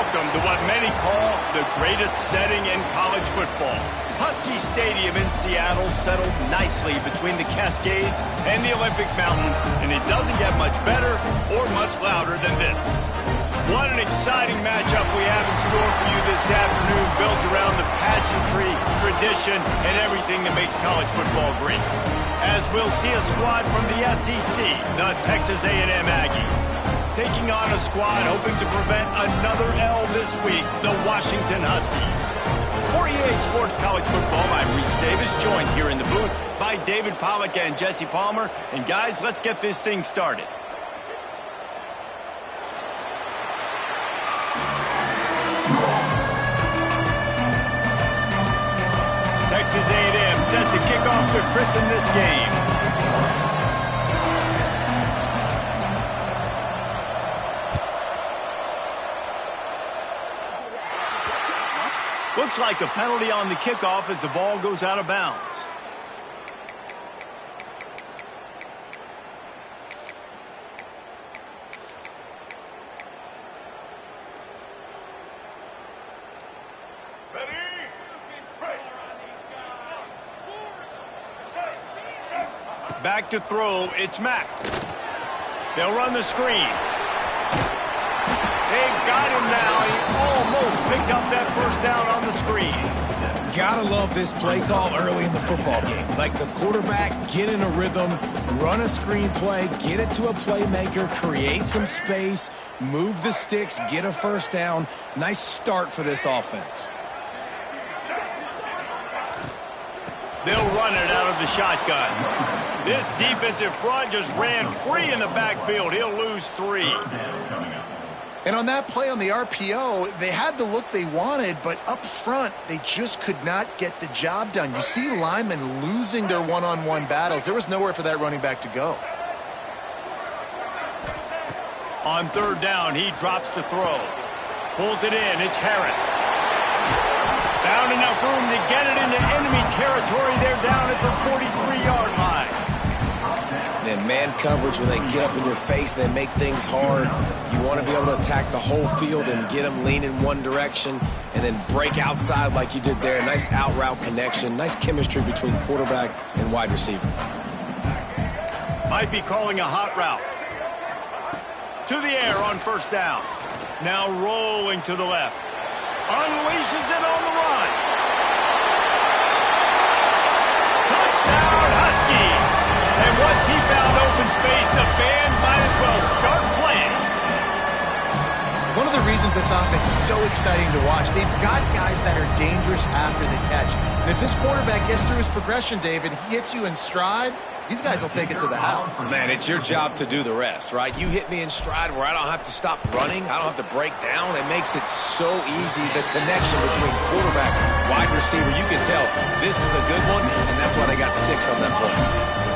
welcome to what many call the greatest setting in college football. Husky Stadium in Seattle settled nicely between the Cascades and the Olympic Mountains, and it doesn't get much better or much louder than this. What an exciting matchup we have in store for you this afternoon, built around the pageantry, tradition, and everything that makes college football great. As we'll see a squad from the SEC, the Texas A&M Aggies, taking on a squad hoping to prevent another L this week, the Washington Huskies. For EA Sports College Football, I'm Reese Davis, joined here in the booth by David Pollack and Jesse Palmer. And guys, let's get this thing started. Texas A&M set to kick off to christen this game. Looks like a penalty on the kickoff as the ball goes out of bounds. Back to throw, it's Mack. They'll run the screen. They've got him now. He almost picked up that first down on the screen. Gotta love this play call early in the football game. Like the quarterback, get in a rhythm, run a screen play, get it to a playmaker, create some space, move the sticks, get a first down. Nice start for this offense. They'll run it out of the shotgun. This defensive front just ran free in the backfield. He'll lose 3. And on that play on the RPO, they had the look they wanted, but up front, they just could not get the job done. You see linemen losing their one-on-one battles. There was nowhere for that running back to go. On third down, he drops to throw. Pulls it in. It's Harris. Found enough room to get it into enemy territory. They're down at the 43-yard line. And man coverage, when they get up in your face, they make things hard. You want to be able to attack the whole field and get them leaning one direction and then break outside like you did there. Nice out route connection. Nice chemistry between quarterback and wide receiver. Might be calling a hot route. To the air on first down. Now rolling to the left. Unleashes it on the run. Touchdown, Huskies! And once he found open space, the band might as well start playing. One of the reasons this offense is so exciting to watch, they've got guys that are dangerous after the catch. And if this quarterback gets through his progression, David, he hits you in stride, these guys will take it to the house. Man, it's your job to do the rest, right? You hit me in stride where I don't have to stop running. I don't have to break down. It makes it so easy. The connection between quarterback, wide receiver, you can tell this is a good one, and that's why they got 6 on that play.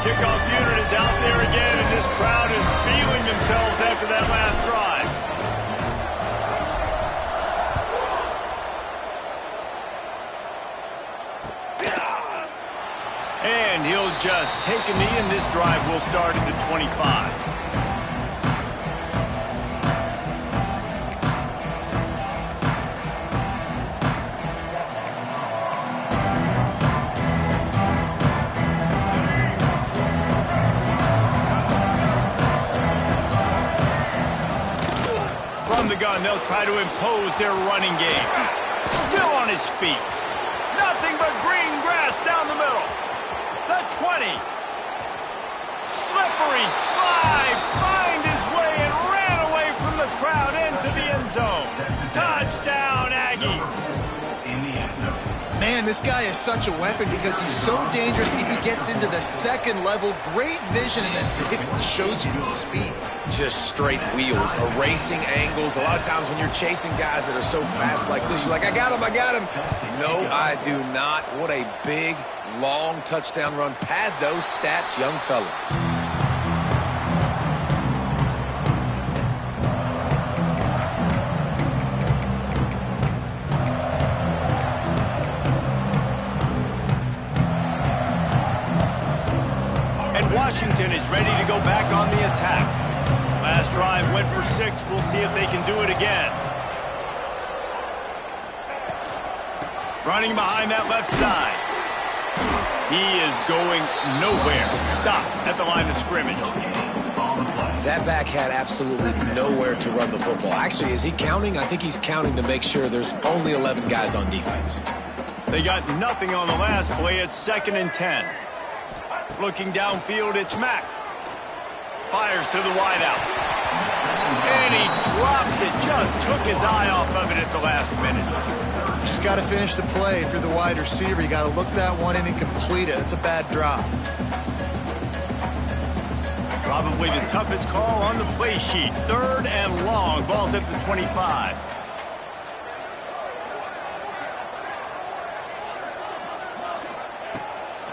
Kickoff unit is out there again, and this crowd is feeling themselves after that last drive. And he'll just take a knee, and this drive will start at the 25. From the gun, they'll try to impose their running game. Still on his feet. Nothing but green grass down the middle. The 20. Slippery slide. Find his way and ran away from the crowd into the end zone. Touchdown, Aggies. Man, this guy is such a weapon because he's so dangerous if he gets into the second level. Great vision, and then David shows you the speed. Just straight wheels, erasing angles. A lot of times when you're chasing guys that are so fast like this, you're like, I got him, I got him. No, I do not. What a big, long touchdown run. Pad those stats, young fella. Washington is ready to go back on the attack. Last drive went for 6. We'll see if they can do it again. Running behind that left side. He is going nowhere. Stop at the line of scrimmage. That back had absolutely nowhere to run the football. Actually, is he counting? I think he's counting to make sure there's only 11 guys on defense. They got nothing on the last play. It's 2nd and 10. Looking downfield, it's Mack. Fires to the wideout. And he drops it. Just took his eye off of it at the last minute. Just got to finish the play. If you're the wide receiver, you got to look that one in and complete it. It's a bad drop. Probably the toughest call on the play sheet. 3rd and long. Ball's at the 25.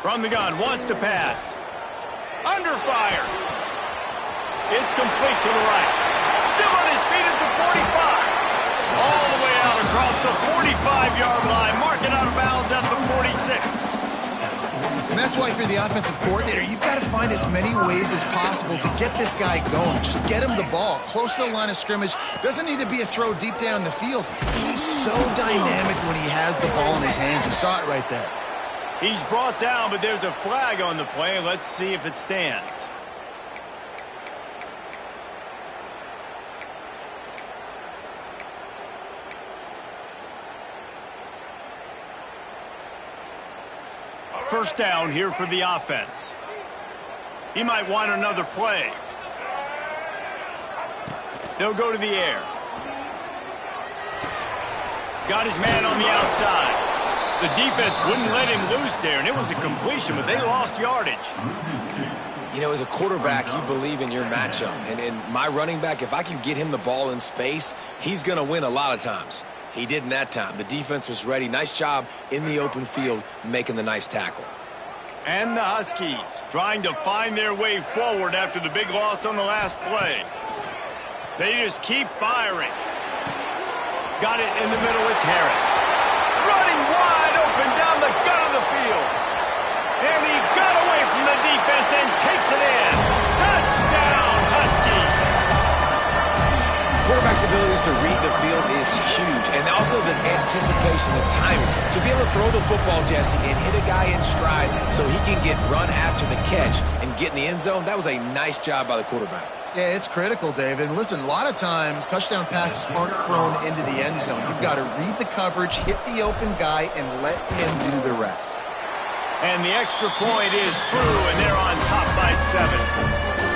From the gun, wants to pass. Under fire. It's complete to the right. Still on his feet at the 45. All the way out across the 45-yard line. Marking out of bounds at the 46. And that's why if you're the offensive coordinator, you've got to find as many ways as possible to get this guy going. Just get him the ball close to the line of scrimmage. Doesn't need to be a throw deep down the field. He's so dynamic when he has the ball in his hands. You saw it right there. He's brought down, but there's a flag on the play. Let's see if it stands. First down here for the offense. He might want another play. They'll go to the air. Got his man on the outside. The defense wouldn't let him loose there, and it was a completion, but they lost yardage. You know, as a quarterback, you believe in your matchup. And in my running back, if I can get him the ball in space, he's going to win a lot of times. He didn't that time. The defense was ready. Nice job in the open field making the nice tackle. And the Huskies trying to find their way forward after the big loss on the last play. They just keep firing. Got it in the middle. It's Harris. Running wide open down the gut of the field. And he got away from the defense and takes it in. Touchdown, Huskies. Quarterback's abilities to read the field is huge. And also the anticipation, the timing. To be able to throw the football, Jesse, and hit a guy in stride so he can get run after the catch and get in the end zone, that was a nice job by the quarterback. Yeah, it's critical, David. And listen, a lot of times touchdown passes aren't thrown into the end zone. You've got to read the coverage, hit the open guy, and let him do the rest. And the extra point is true, and they're on top by 7.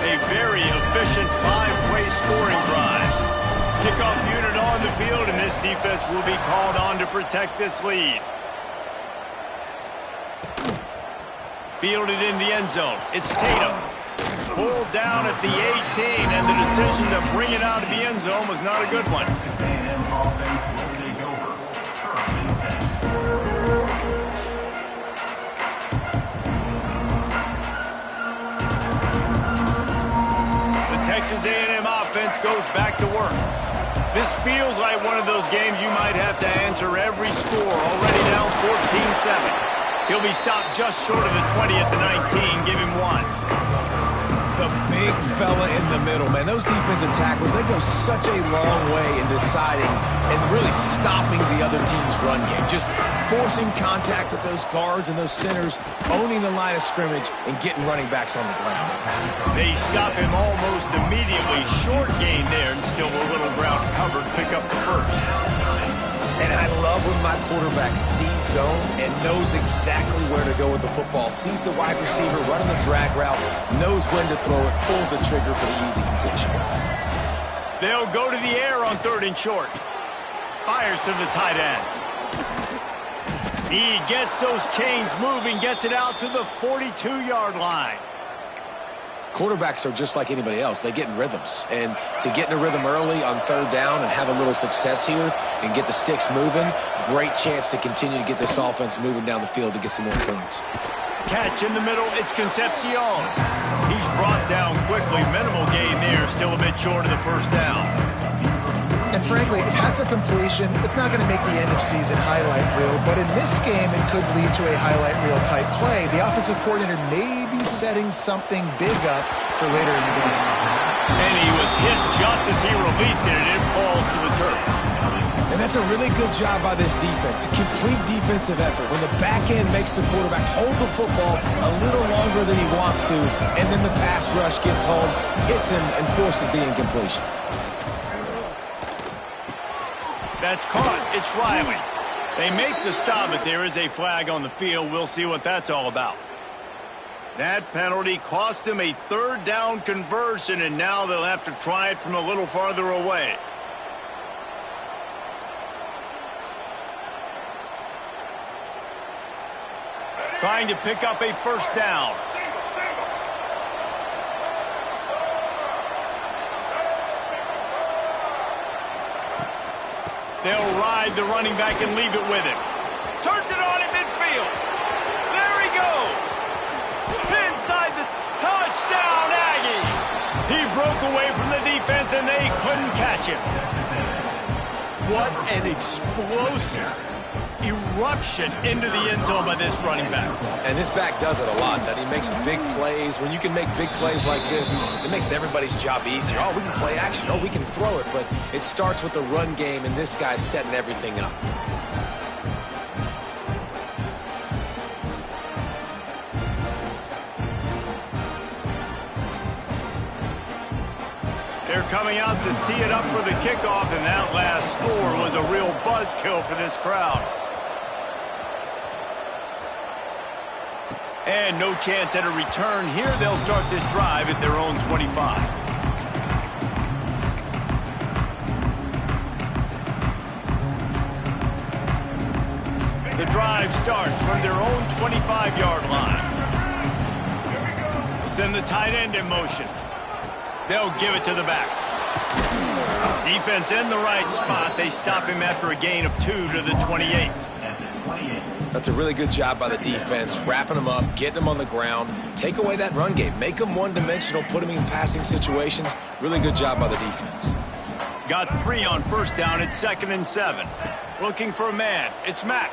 A very efficient 5-play scoring drive. Kickoff unit on the field, and this defense will be called on to protect this lead. Fielded in the end zone. It's Tatum. Pulled down at the 18, and the decision to bring it out of the end zone was not a good one. The Texas A&M offense goes back to work. This feels like one of those games you might have to answer every score. Already down 14-7. He'll be stopped just short of the 20 at the 19. Give him 1. The big fella in the middle, man. Those defensive tackles, they go such a long way in deciding and really stopping the other team's run game. Just forcing contact with those guards and those centers, owning the line of scrimmage, and getting running backs on the ground. They stop him almost immediately. Short gain there, and still a little ground covered. Pick up the first. And I love when my quarterback sees zone and knows exactly where to go with the football. Sees the wide receiver running the drag route, knows when to throw it, pulls the trigger for the easy completion. They'll go to the air on 3rd and short. Fires to the tight end. He gets those chains moving, gets it out to the 42-yard line. Quarterbacks are just like anybody else. They get in rhythms. And to get in a rhythm early on 3rd down and have a little success here and get the sticks moving, great chance to continue to get this offense moving down the field to get some more points. Catch in the middle, it's Concepcion. He's brought down quickly. Minimal gain there, still a bit short of the first down. And frankly, if that's a completion, it's not going to make the end of season highlight reel. But in this game, it could lead to a highlight reel type play. The offensive coordinator may be setting something big up for later in the game. And he was hit just as he released it, and it falls to the turf. And that's That's a really good job by this defense. A complete defensive effort. When the back end makes the quarterback hold the football a little longer than he wants to, and then the pass rush gets home, hits him, and forces the incompletion. That's caught. It's Riley. They make the stop, but there is a flag on the field. We'll see what that's all about. That penalty cost them a third down conversion, and now they'll have to try it from a little farther away. Trying to pick up a first down. They'll ride the running back and leave it with him. Turns it on in midfield. There he goes. Inside the touchdown, Aggies. He broke away from the defense and they couldn't catch him. What an explosive eruption into the end zone by this running back. And this back does it a lot, that he makes big plays. When you can make big plays like this, it makes everybody's job easier. Oh, we can play action. Oh, we can throw it. But it starts with the run game, and this guy's setting everything up. They're coming out to tee it up for the kickoff, and that last score was a real buzzkill for this crowd. And no chance at a return here. They'll start this drive at their own 25. The drive starts from their own 25-yard line. They send the tight end in motion. They'll give it to the back. Defense in the right spot. They stop him after a gain of 2 to the 28. That's a really good job by the defense, wrapping them up, getting them on the ground, take away that run game, make them one-dimensional, put them in passing situations. Really good job by the defense. Got 3 on first down at 2nd and 7. Looking for a man. It's Mack.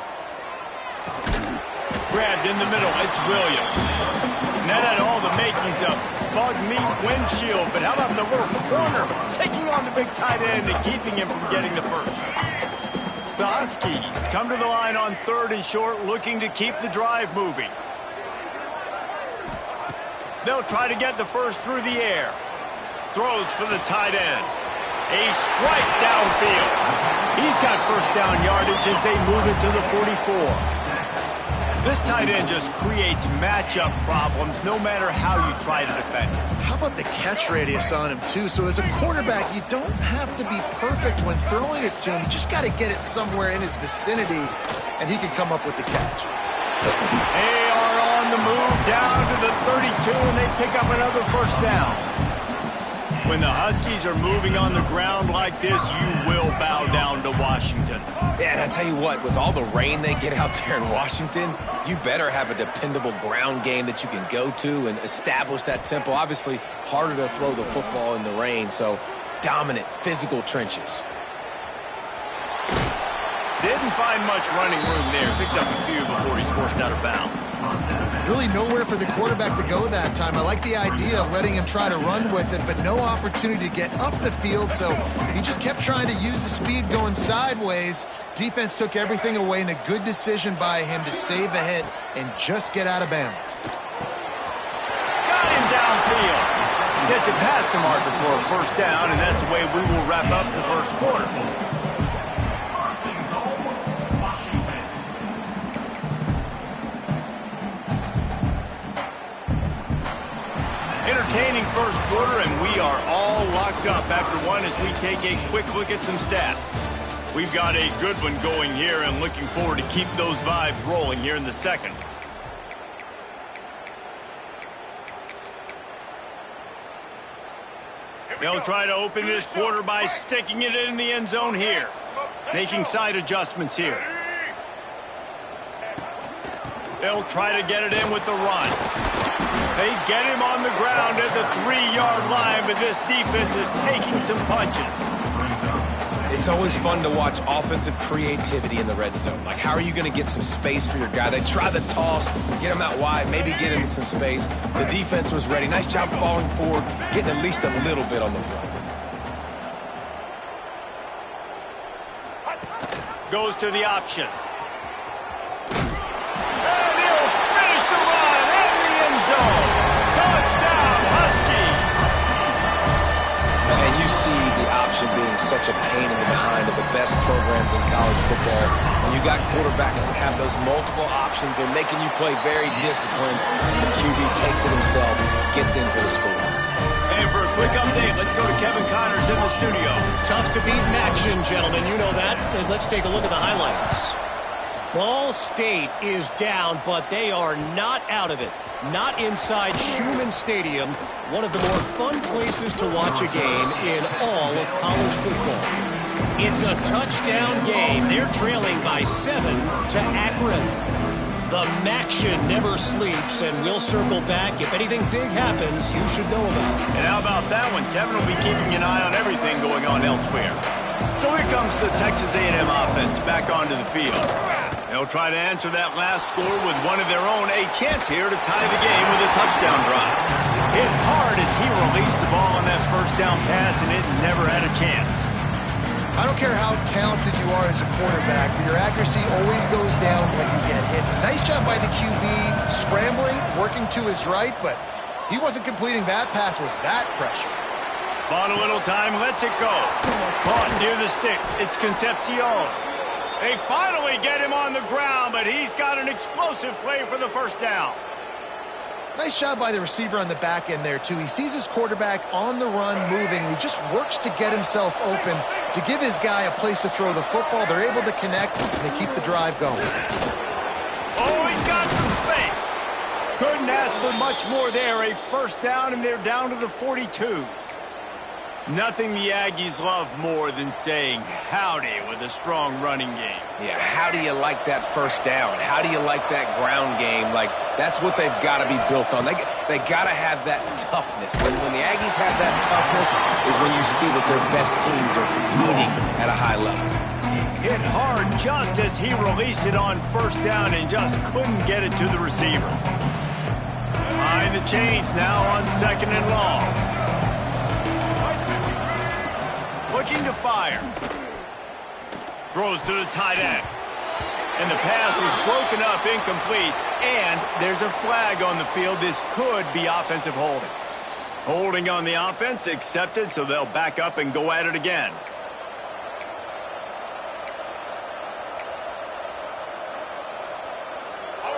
Grabbed in the middle. It's Williams. And that had all the makings of bug meat windshield, but how about the little corner taking on the big tight end and keeping him from getting the first? The Huskies come to the line on 3rd and short, looking to keep the drive moving. They'll try to get the first through the air. Throws for the tight end. A strike downfield. He's got first down yardage as they move it to the 44. This tight end just creates matchup problems no matter how you try to defend it. How about the catch radius on him, too? So as a quarterback, you don't have to be perfect when throwing it to him. You just got to get it somewhere in his vicinity, and he can come up with the catch. They are on the move down to the 32, and they pick up another first down. When the Huskies are moving on the ground like this, you will bow down to Washington. Yeah, and I tell you what, with all the rain they get out there in Washington, you better have a dependable ground game that you can go to and establish that tempo. Obviously, harder to throw the football in the rain, so dominant, physical trenches. Didn't find much running room there. Picks up a few before he's forced out of bounds. Really nowhere for the quarterback to go that time. I like the idea of letting him try to run with it, but no opportunity to get up the field, so he just kept trying to use the speed going sideways. Defense took everything away, and a good decision by him to save a hit and just get out of bounds. Got him downfield. Gets it past the marker for a first down, and that's the way we will wrap up the first quarter. Entertaining first quarter, and we are all locked up after one as we take a quick look at some stats. We've got a good one going here and looking forward to keep those vibes rolling here in the second. They'll try to open this quarter by sticking it in the end zone here. Making side adjustments here. They'll try to get it in with the run. They get him on the ground at the 3-yard line, but this defense is taking some punches. It's always fun to watch offensive creativity in the red zone. Like, how are you going to get some space for your guy? They try the toss, get him out wide, maybe get him some space. The defense was ready. Nice job falling forward, getting at least a little bit on the play. Goes to the option. And he'll finish the run in the end zone. Touchdown, Huskies. And you see the option being such a pain in the behind of the best programs in college football. When you got quarterbacks that have those multiple options, they're making you play very disciplined. And the QB takes it himself, gets in for the score. And for a quick update, let's go to Kevin Connors in the studio. Tough to beat in action, gentlemen. You know that. And let's take a look at the highlights. Ball State is down, but they are not out of it. Not inside Schumann Stadium, one of the more fun places to watch a game in all of college football. It's a touchdown game. They're trailing by 7 to Akron. The Maction never sleeps, and we'll circle back. If anything big happens, you should know about it. And how about that one? Kevin will be keeping an eye on everything going on elsewhere. So here comes the Texas A&M offense back onto the field. They'll try to answer that last score with one of their own. A chance here to tie the game with a touchdown drive. Hit hard as he released the ball on that first down pass, and it never had a chance. I don't care how talented you are as a quarterback, but your accuracy always goes down when you get hit. Nice job by the QB, scrambling, working to his right, but he wasn't completing that pass with that pressure. Bought a little time, lets it go. Caught near the sticks. It's Concepcion. They finally get him on the ground, but he's got an explosive play for the first down. Nice job by the receiver on the back end there, too. He sees his quarterback on the run moving, and he just works to get himself open to give his guy a place to throw the football. They're able to connect, and they keep the drive going. Oh, he's got some space. Couldn't ask for much more there. A first down, and they're down to the 42. Nothing the Aggies love more than saying howdy with a strong running game. Yeah, how do you like that first down? How do you like that ground game? Like, that's what they've got to be built on. They got to have that toughness. When the Aggies have that toughness is when you see that their best teams are competing at a high level. Hit hard just as he released it on first down and just couldn't get it to the receiver. Behind the chains now on 2nd and long. Looking to fire. Throws to the tight end. And the pass was broken up, incomplete. And there's a flag on the field. This could be offensive holding. Holding on the offense, accepted, so they'll back up and go at it again.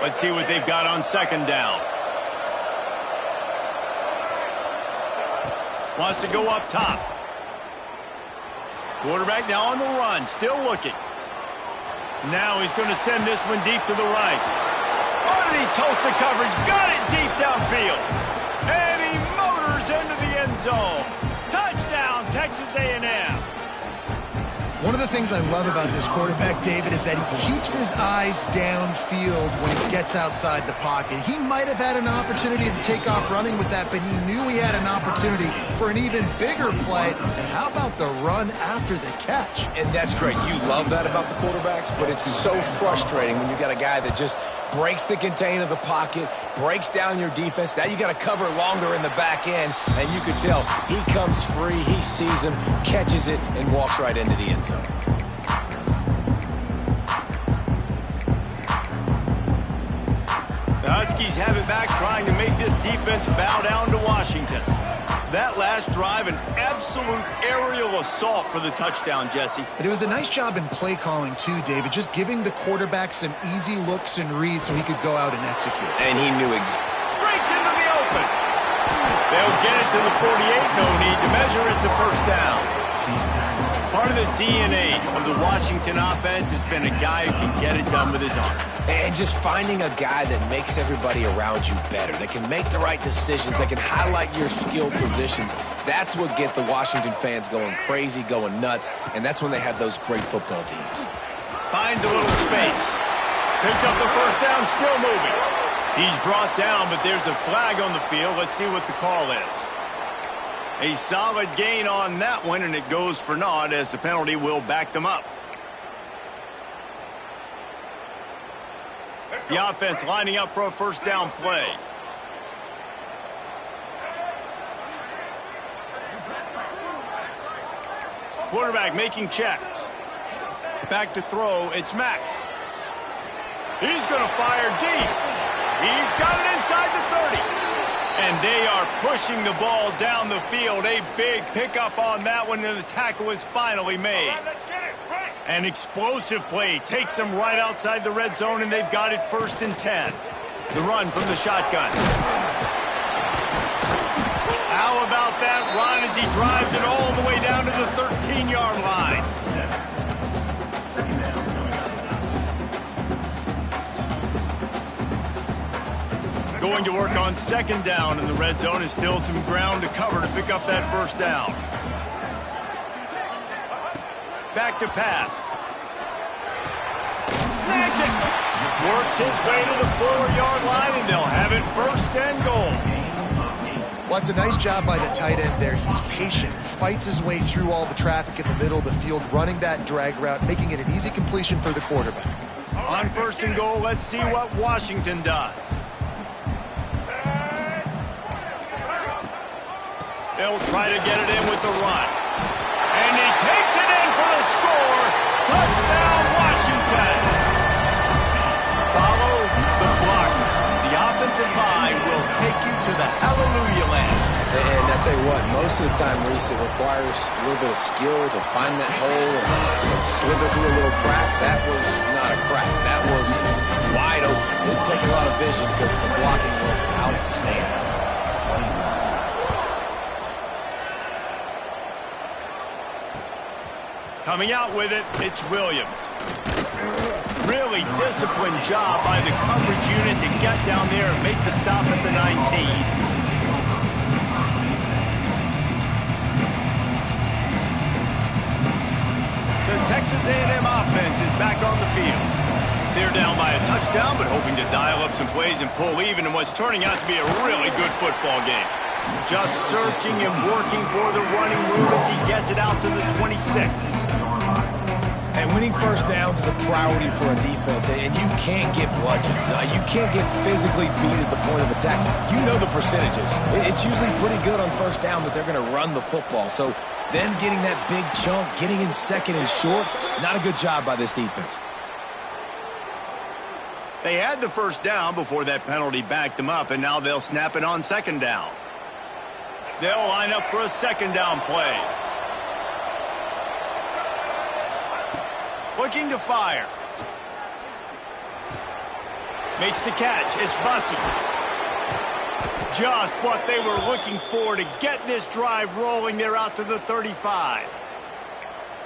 Let's see what they've got on 2nd down. Wants to go up top. Quarterback now on the run, still looking. Now he's going to send this one deep to the right. Oh, did he toast the coverage? Got it deep downfield. And he motors into the end zone. Touchdown, Texas A&M. One of the things I love about this quarterback, David, is that he keeps his eyes downfield when he gets outside the pocket. He might have had an opportunity to take off running with that, but he knew he had an opportunity for an even bigger play. And how about the run after the catch? And that's great. You love that about the quarterbacks, but it's so frustrating when you got a guy that just breaks the contain of the pocket, breaks down your defense. Now you got to cover longer in the back end, and you can tell he comes free, he sees him, catches it, and walks right into the end zone. The Huskies have it back, trying to make this defense bow down to Washington. That last drive, an absolute aerial assault for the touchdown, Jesse. But it was a nice job in play calling, too, David, just giving the quarterback some easy looks and reads so he could go out and execute. And he knew breaks into the open. They'll get it to the 48. No need to measure. It's a first down. Part of the DNA of the Washington offense has been a guy who can get it done with his arm. And just finding a guy that makes everybody around you better, that can make the right decisions, that can highlight your skilled positions. That's what get the Washington fans going crazy, going nuts, and that's when they have those great football teams. Finds a little space. Picks up the first down, still moving. He's brought down, but there's a flag on the field. Let's see what the call is. A solid gain on that one, and it goes for naught as the penalty will back them up. The offense lining up for a first down play. Quarterback making checks. Back to throw, it's Mack. He's going to fire deep. He's got it inside the 30. And they are pushing the ball down the field. A big pickup on that one, and the tackle is finally made. All right, let's get it. Right. An explosive play takes them right outside the red zone, and they've got it 1st and 10. The run from the shotgun. How about that run as he drives it all the way down to the 13-yard line? Going to work on 2nd down in the red zone, and still some ground to cover to pick up that 1st down. Back to pass. Snatch it. Works his way to the 4-yard line, and they'll have it 1st and goal. Well, it's a nice job by the tight end there. He's patient. He fights his way through all the traffic in the middle of the field, running that drag route, making it an easy completion for the quarterback. On 1st and goal, let's see what Washington does. They'll try to get it in with the run. And he takes it in for the score. Touchdown, Washington. Follow the blockers. The offensive line will take you to the hallelujah land. And I tell you what, most of the time, Reese, it requires a little bit of skill to find that hole and slither through a little crack. That was not a crack. That was wide open. It didn't take a lot of vision because the blocking was outstanding. Coming out with it, it's Williams. Really disciplined job by the coverage unit to get down there and make the stop at the 19. The Texas A&M offense is back on the field. They're down by a touchdown, but hoping to dial up some plays and pull even in what's turning out to be a really good football game. Just searching and working for the running room as he gets it out to the 26. And winning 1st downs is a priority for a defense, and you can't get bludgeoned. You can't get physically beat at the point of attack. You know the percentages. It's usually pretty good on 1st down that they're going to run the football. So then getting that big chunk, getting in 2nd and short, not a good job by this defense. They had the 1st down before that penalty backed them up, and now they'll snap it on 2nd down. They'll line up for a 2nd down play. Looking to fire. Makes the catch. It's Bussey. Just what they were looking for to get this drive rolling. They're out to the 35.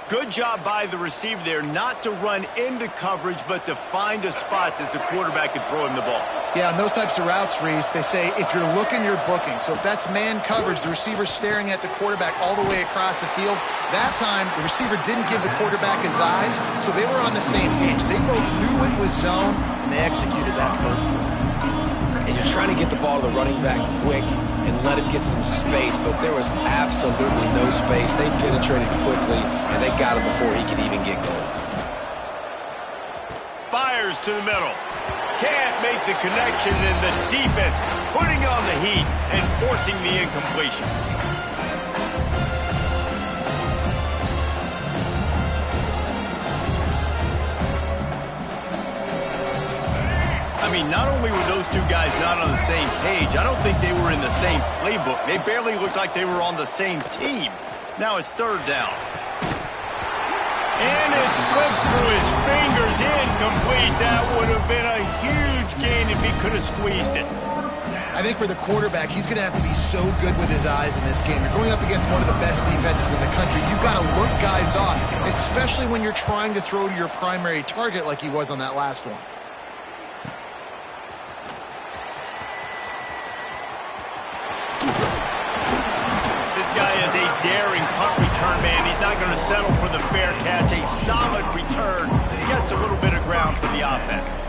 Good job by the receiver there not to run into coverage, but to find a spot that the quarterback can throw him the ball. Yeah, on those types of routes, Reese, they say if you're looking, you're booking. So if that's man coverage, the receiver's staring at the quarterback all the way across the field. That time, the receiver didn't give the quarterback his eyes, so they were on the same page. They both knew it was zone, and they executed that perfectly. And you're trying to get the ball to the running back quick and let him get some space, but there was absolutely no space. They penetrated quickly, and they got him before he could even get going. Fires to the middle. Can't make the connection, and the defense putting on the heat and forcing the incompletion. I mean, not only were those two guys not on the same page, I don't think they were in the same playbook. They barely looked like they were on the same team. Now it's 3rd down. And it slips through his fingers, incomplete. That would have been a huge gain if he could have squeezed it. I think for the quarterback, he's going to have to be so good with his eyes in this game. You're going up against one of the best defenses in the country. You've got to look guys off, especially when you're trying to throw to your primary target like he was on that last one. This guy is a daring punt return man. He's not going to settle for the fair catch. A solid return. Gets a little bit of ground for the offense.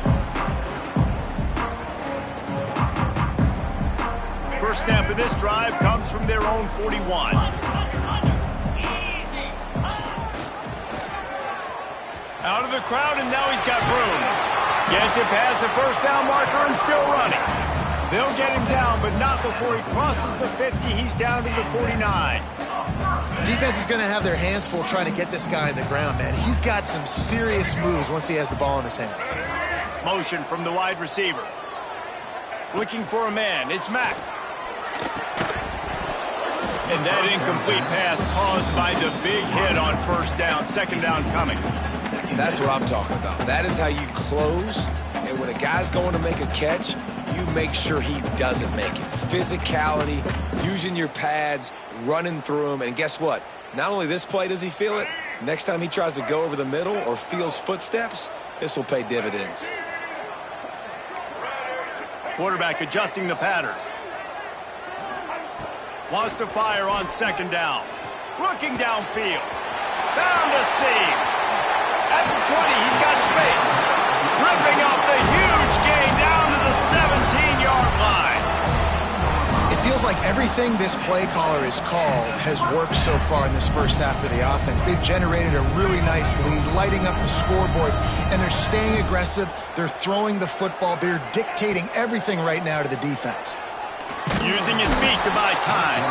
First snap of this drive comes from their own 41. Out of the crowd, and now he's got room. Gets it past the 1st down marker and still running. They'll get him down, but not before he crosses the 50. He's down to the 49. Defense is going to have their hands full trying to get this guy on the ground, man. He's got some serious moves once he has the ball in his hands. Motion from the wide receiver. Looking for a man. It's Mack. And that incomplete pass caused by the big hit on first down. Second down coming. That's what I'm talking about. That is how you close. And when a guy's going to make a catch, you make sure he doesn't make it. Physicality, using your pads, running through them. And guess what? Not only this play does he feel it, next time he tries to go over the middle or feels footsteps, this will pay dividends. Quarterback adjusting the pattern. Wants to fire on second down. Looking downfield. Found a seam. At the 20, he's got space. Ripping off the huge gain down to the 17-yard line. It feels like everything this play caller has called has worked so far in this first half of the offense. They've generated a really nice lead, lighting up the scoreboard, and they're staying aggressive. They're throwing the football. They're dictating everything right now to the defense. Using his feet to buy time.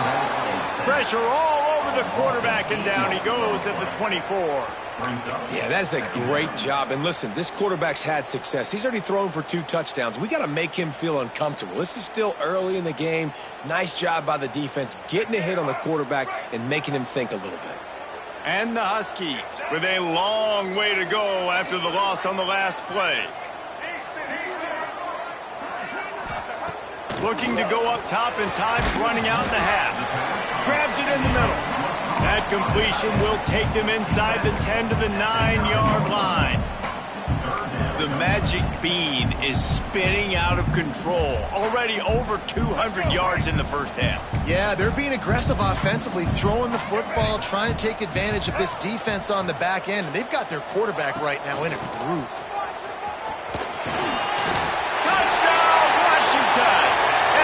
Pressure all over the quarterback, and down he goes at the 24. Yeah, that's a great job. And listen, this quarterback's had success. He's already thrown for 2 touchdowns. We got to make him feel uncomfortable. This is still early in the game. Nice job by the defense, getting a hit on the quarterback and making him think a little bit. And the Huskies with a long way to go after the loss on the last play. Looking to go up top, and time's running out in the half. Grabs it in the middle. That completion will take them inside the 10 to the 9-yard line. The magic bean is spinning out of control. Already over 200 yards in the first half. Yeah, they're being aggressive offensively, throwing the football, trying to take advantage of this defense on the back end. And they've got their quarterback right now in a groove. Touchdown, Washington!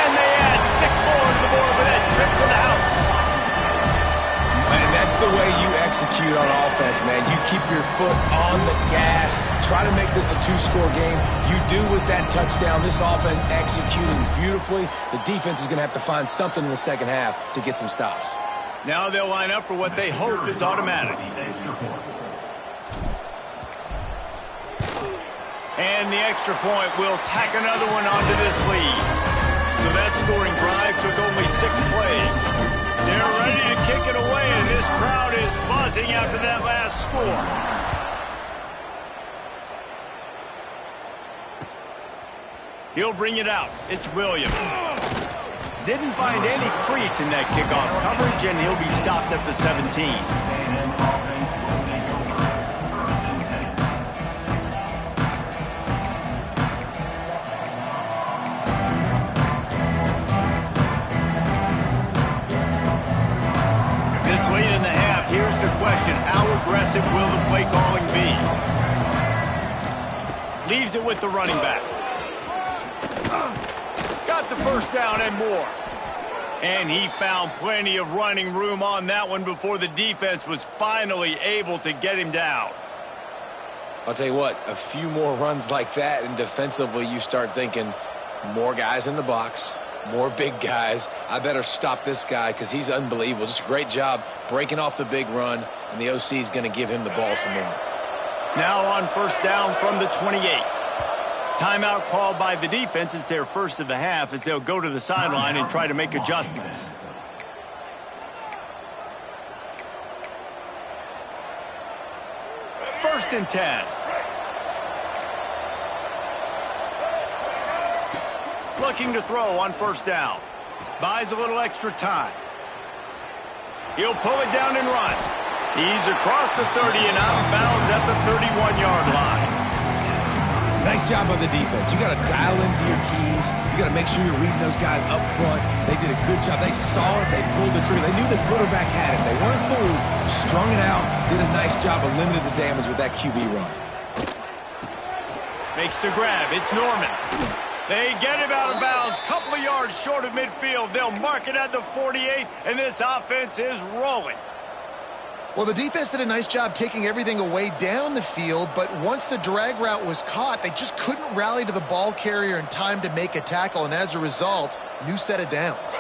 And they add 6 more to the board with that trip to the house. And that's the way you execute on offense, man. You keep your foot on the gas. Try to make this a 2-score game. You do with that touchdown. This offense executing beautifully. The defense is going to have to find something in the second half to get some stops. Now they'll line up for what they hope is automatic. And the extra point will tack another one onto this lead. So that scoring drive took only 6 plays. They're ready to kick it away, and this crowd is buzzing after that last score. He'll bring it out. It's Williams. Didn't find any crease in that kickoff coverage, and he'll be stopped at the 17. Late in the half, here's the question: how aggressive will the play calling be? Leaves it with the running back. Got the first down and more. And he found plenty of running room on that one before the defense was finally able to get him down. I'll tell you what, a few more runs like that, and defensively you start thinking more guys in the box. More big guys. I better stop this guy because he's unbelievable. Just a great job breaking off the big run, and the OC is going to give him the ball some more. Now on first down from the 28. Timeout called by the defense. It's their first of the half as they'll go to the sideline and try to make adjustments. First and 10. Looking to throw on first down. Buys a little extra time. He'll pull it down and run. He's across the 30 and out of bounds at the 31-yard line. Nice job on the defense. You got to dial into your keys. You got to make sure you're reading those guys up front. They did a good job. They saw it. They pulled the trigger. They knew the quarterback had it. They weren't fooled. Strung it out. Did a nice job of limiting the damage with that QB run. Makes the grab. It's Norman. They get him out of bounds, couple of yards short of midfield. They'll mark it at the 48, and this offense is rolling. Well, the defense did a nice job taking everything away down the field, but once the drag route was caught, they just couldn't rally to the ball carrier in time to make a tackle, and as a result, new set of downs.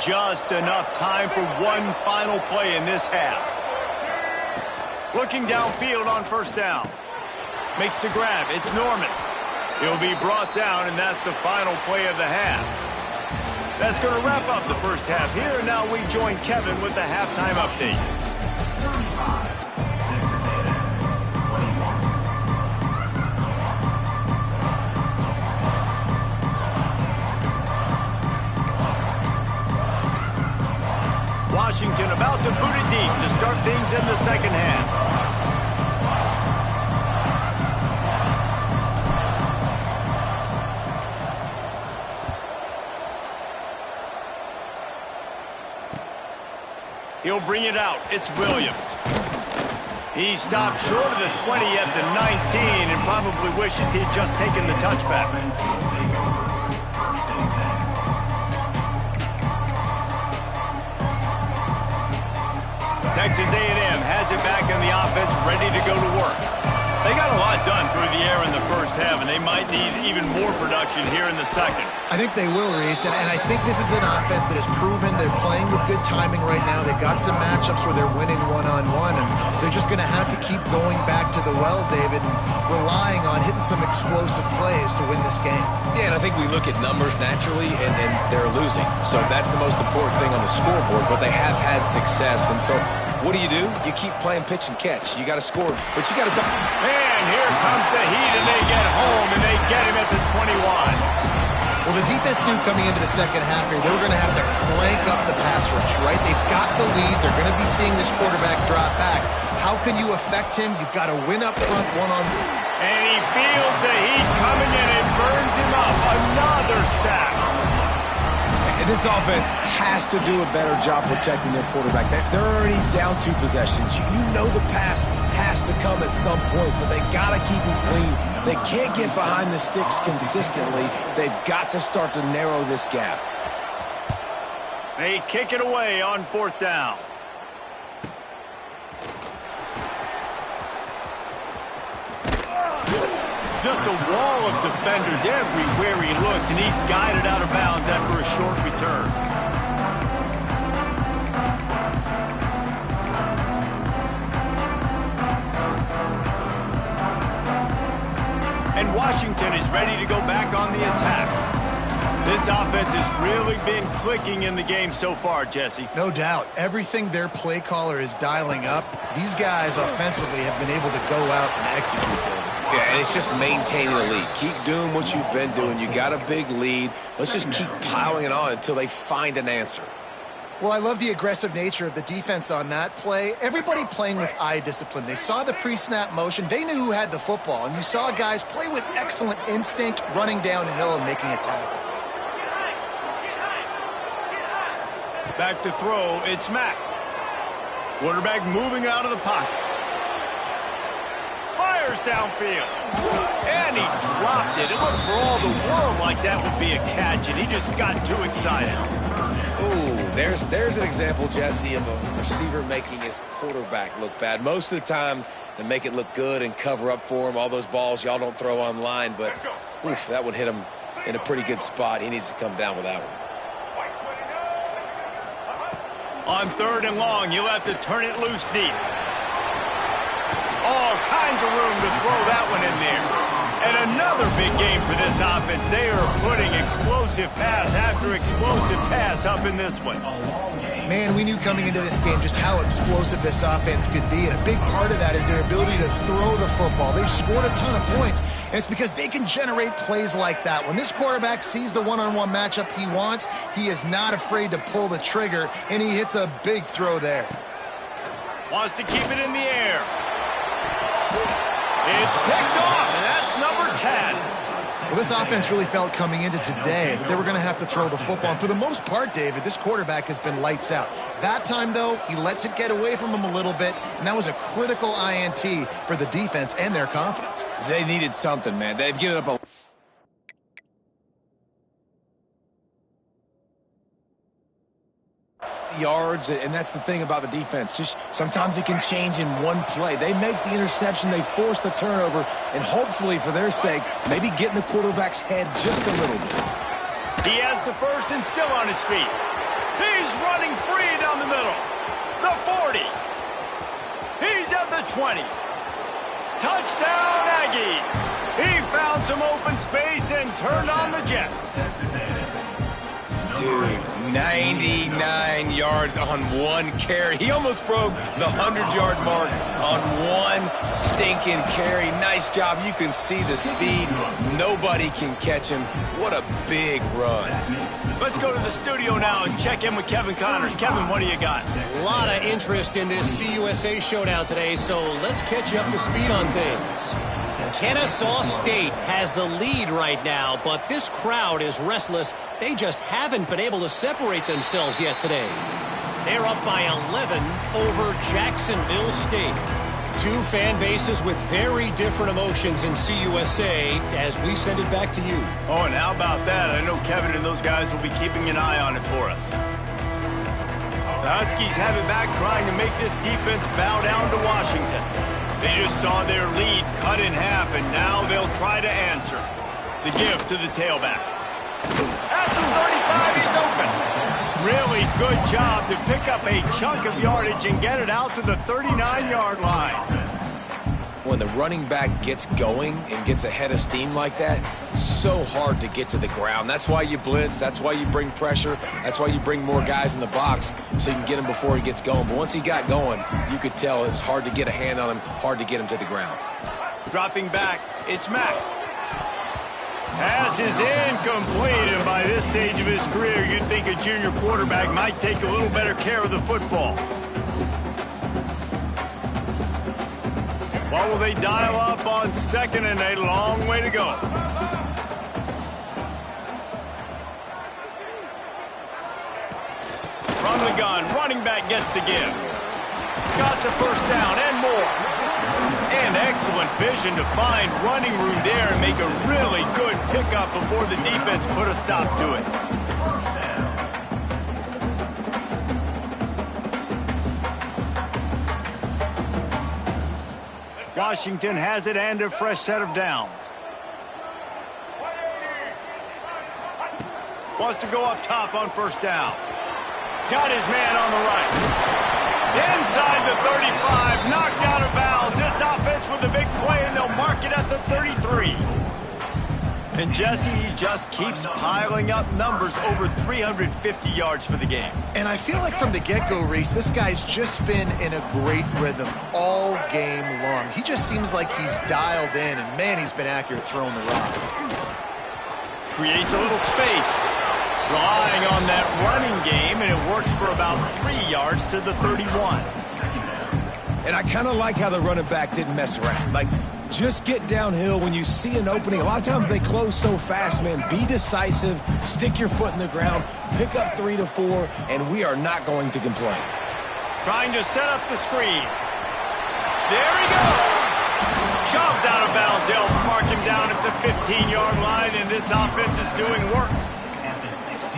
Just enough time for one final play in this half. Looking downfield on first down. Makes the grab. It's Norman. He'll be brought down, and that's the final play of the half. That's going to wrap up the first half here, and now we join Kevin with the halftime update. Washington about to boot it deep to start things in the second half. He'll bring it out. It's Williams. He stopped short of the 20 at the 19 and probably wishes he'd just taken the touchback. Texas A&M has it back in the offense, ready to go to work. They got a lot done through the air in the first half, and they might need even more production here in the second. I think they will, Reese, and I think this is an offense that has proven they're playing with good timing right now. They've got some matchups where they're winning one-on-one, and they're just going to have to keep going back to the well, David, and relying on hitting some explosive plays to win this game. Yeah, and I think we look at numbers naturally, and they're losing. So that's the most important thing on the scoreboard, but they have had success, and so what do? You keep playing pitch and catch. You got to score, but you got to... And here comes the heat, and they get home, and they get him at the 21. Well, the defense knew coming into the second half here, they were going to have to crank up the pass rush, right? They've got the lead. They're going to be seeing this quarterback drop back. How can you affect him? You've got to win up front one-on-one. And he feels the heat coming in and burns him up. Another sack. And this offense has to do a better job protecting their quarterback. They're already down 2 possessions. You know the pass has to come at some point, but they got to keep him clean. They can't get behind the sticks consistently. They've got to start to narrow this gap. They kick it away on fourth down. Just a wall of defenders everywhere he looks, and he's guided out of bounds after a short return. And Washington is ready to go back on the attack. This offense has really been clicking in the game so far, Jesse. No doubt. Everything their play caller is dialing up, these guys offensively have been able to go out and execute. Yeah, and it's just maintaining the lead. Keep doing what you've been doing. You got a big lead. Let's just keep piling it on until they find an answer. Well, I love the aggressive nature of the defense on that play. Everybody playing with eye discipline. They saw the pre-snap motion. They knew who had the football. And you saw guys play with excellent instinct, running downhill and making a tackle. Back to throw, it's Mack. Quarterback moving out of the pocket. Fires downfield. And he dropped it. It looked for all the world like that would be a catch, and he just got too excited. Ooh, there's an example, Jesse, of a receiver making his quarterback look bad. Most of the time, they make it look good and cover up for him. All those balls y'all don't throw online, but oof, that would hit him in a pretty good spot. He needs to come down with that one. On third and long, you'll have to turn it loose deep. All kinds of room to throw that one in there. And another big game for this offense. They are putting explosive pass after explosive pass up in this one. Man, we knew coming into this game just how explosive this offense could be, and a big part of that is their ability to throw the football. They've scored a ton of points, and it's because they can generate plays like that. When this quarterback sees the one-on-one matchup he wants, he is not afraid to pull the trigger, and he hits a big throw there. Wants to keep it in the air. It's picked off, and that's number 10. Well, this offense really felt coming into today that they were going to have to throw the football. And for the most part, David, this quarterback has been lights out. That time, though, he lets it get away from him a little bit, and that was a critical INT for the defense and their confidence. They needed something, man. They've given up a... yards, and that's the thing about the defense. Just sometimes it can change in one play. They make the interception, they force the turnover, and hopefully for their sake, maybe get in the quarterback's head just a little bit. He has the first and still on his feet. He's running free down the middle. The 40. He's at the 20. Touchdown, Aggies. He found some open space and turned on the Jets. Dude, 99 yards on one carry. He almost broke the 100-yard mark on one stinking carry. Nice job. You can see the speed. Nobody can catch him. What a big run. Let's go to the studio now and check in with Kevin Connors. Kevin, what do you got? A lot of interest in this CUSA showdown today, so let's catch you up to speed on things. Kennesaw State has the lead right now, but this crowd is restless. They just haven't been able to separate themselves yet today. They're up by 11 over Jacksonville State. Two fan bases with very different emotions in CUSA as we send it back to you. Oh, and how about that? I know Kevin and those guys will be keeping an eye on it for us. The Huskies have it back, trying to make this defense bow down to Washington. They just saw their lead cut in half, and now they'll try to answer. The give to the tailback. At the 35, he's open. Really good job to pick up a chunk of yardage and get it out to the 39-yard line. When the running back gets going and gets ahead of steam like that, so hard to get to the ground. That's why you blitz. That's why you bring pressure. That's why you bring more guys in the box so you can get him before he gets going. But once he got going, you could tell it was hard to get a hand on him, hard to get him to the ground. Dropping back, it's Mack. Pass is incomplete, and by this stage of his career, you'd think a junior quarterback might take a little better care of the football. What will they dial up on second, and a long way to go? From the gun, running back gets to give. Got the first down and more. And excellent vision to find running room there and make a really good pickup before the defense put a stop to it. Washington has it and a fresh set of downs. Wants to go up top on first down. Got his man on the right. Inside the 35, knocked out of bounds. This offense with a big play, and they'll mark it at the 33. And Jesse, he just keeps piling up numbers, over 350 yards for the game. And I feel like from the get-go, Reese, this guy's just been in a great rhythm all game long. He just seems like he's dialed in, and man, he's been accurate throwing the rock. Creates a little space. Relying on that running game, and it works for about 3 yards to the 31. And I kind of like how the running back didn't mess around. Like, just get downhill when you see an opening. A lot of times they close so fast, man. Be decisive, stick your foot in the ground, pick up 3 to 4, and we are not going to complain. Trying to set up the screen. There he goes. Shoved out of bounds. They'll mark him down at the 15-yard line, and this offense is doing work.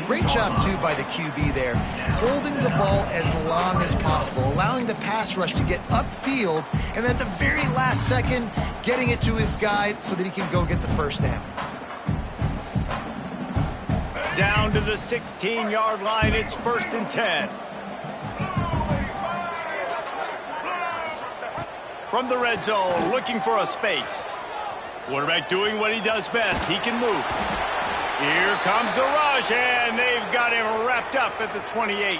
Great job, too, by the QB there, holding the ball as long as possible, allowing the pass rush to get upfield, and at the very last second, getting it to his guy so that he can go get the first down. Down to the 16-yard line, it's 1st and 10. From the red zone, looking for a space. Quarterback doing what he does best. He can move. Here comes the rush, and they've got him wrapped up at the 28.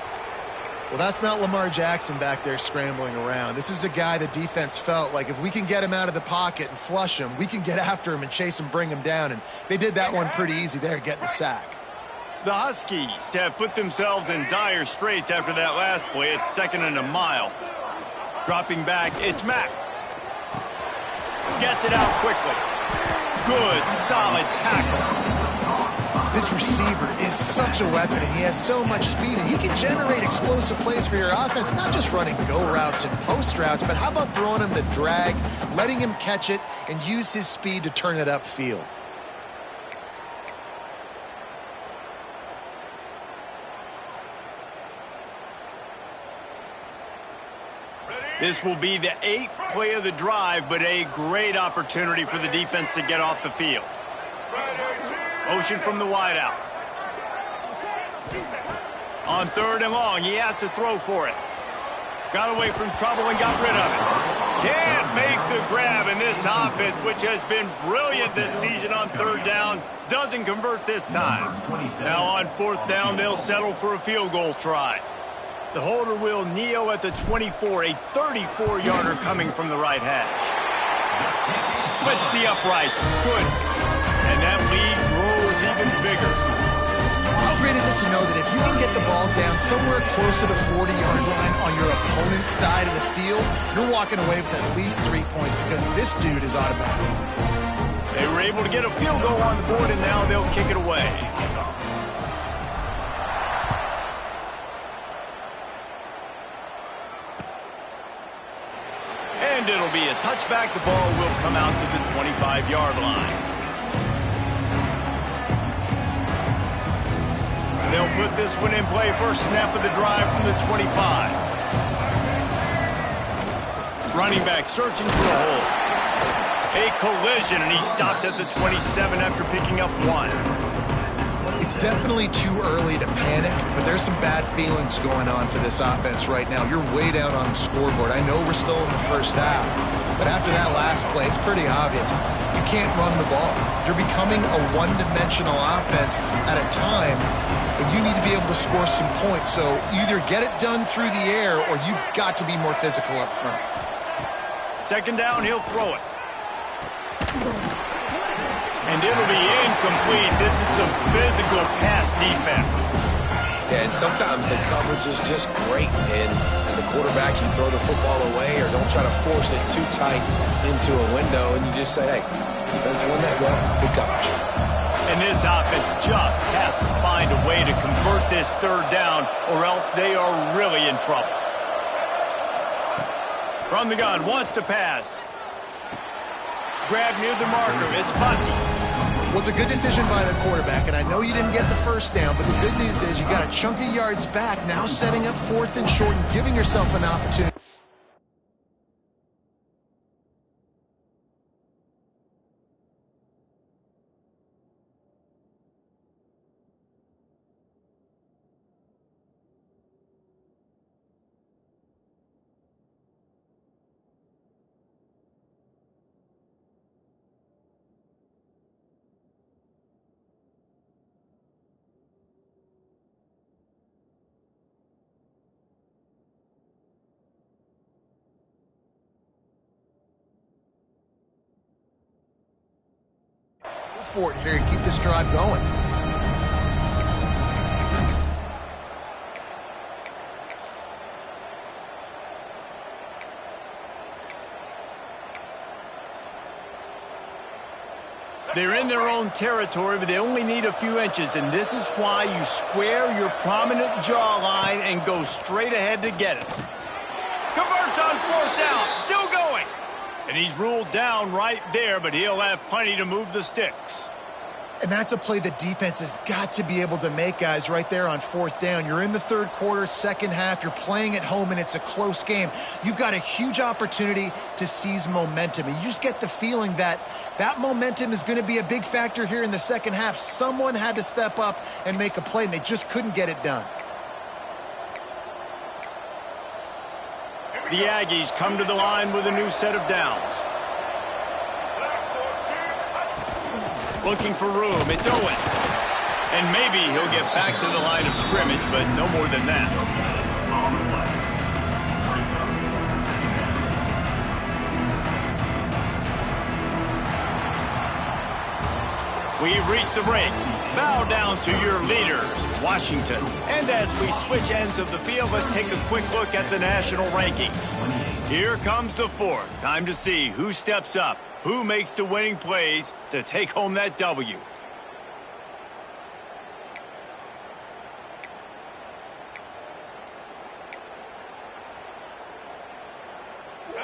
Well, that's not Lamar Jackson back there scrambling around. This is a guy the defense felt like if we can get him out of the pocket and flush him, we can get after him and chase him, bring him down, and they did that one pretty easy there, getting the sack. The Huskies have put themselves in dire straits after that last play. It's 2nd and a mile. Dropping back, it's Mack. Gets it out quickly. Good, solid tackle. This receiver is such a weapon, and he has so much speed, and he can generate explosive plays for your offense, not just running go routes and post routes, but how about throwing him the drag, letting him catch it, and use his speed to turn it upfield. This will be the 8th play of the drive, but a great opportunity for the defense to get off the field. Motion from the wideout. On 3rd and long, he has to throw for it. Got away from trouble and got rid of it. Can't make the grab, and this offense, which has been brilliant this season on 3rd down, doesn't convert this time. Now on 4th down, they'll settle for a field goal try. The holder will kneel at the 24, a 34-yarder coming from the right hash. Splits the uprights. Good. And that lead grows even bigger. How great is it to know that if you can get the ball down somewhere close to the 40-yard line on your opponent's side of the field, you're walking away with at least 3 points because this dude is automatic. They were able to get a field goal on the board, and now they'll kick it away. And it'll be a touchback. The ball will come out to the 25-yard line. They'll put this one in play. First snap of the drive from the 25. Running back searching for a hole. A collision, and he stopped at the 27 after picking up 1. It's definitely too early to panic, but there's some bad feelings going on for this offense right now. You're way down on the scoreboard. I know we're still in the first half, but after that last play, it's pretty obvious. You can't run the ball. You're becoming a one-dimensional offense at a time, but you need to be able to score some points. So either get it done through the air or you've got to be more physical up front. 2nd down, he'll throw it. And it'll be incomplete. This is some physical pass defense. Yeah, and sometimes the coverage is just great. And as a quarterback, you throw the football away or don't try to force it too tight into a window, and you just say, hey, defense won that well. Good coverage. And this offense just has to find a way to convert this 3rd down, or else they are really in trouble. From the gun, wants to pass. Grab near the marker. It's Bussy. Well, it's a good decision by the quarterback, and I know you didn't get the 1st down, but the good news is you got a chunk of yards back, now setting up 4th and short and giving yourself an opportunity. For it here and keep this drive going. They're in their own territory, but they only need a few inches, and this is why you square your prominent jawline and go straight ahead to get it. Converts on 4th down, still going. And he's ruled down right there, but he'll have plenty to move the sticks. And that's a play the defense has got to be able to make, guys, right there on 4th down. You're in the 3rd quarter, 2nd half. You're playing at home, and it's a close game. You've got a huge opportunity to seize momentum. And you just get the feeling that that momentum is going to be a big factor here in the 2nd half. Someone had to step up and make a play, and they just couldn't get it done. The Aggies come to the line with a new set of downs. Looking for room, it's Owens. And maybe he'll get back to the line of scrimmage, but no more than that. We've reached the break. Bow down to your leaders, Washington. And as we switch ends of the field, let's take a quick look at the national rankings. Here comes the 4th. Time to see who steps up. Who makes the winning plays to take home that W?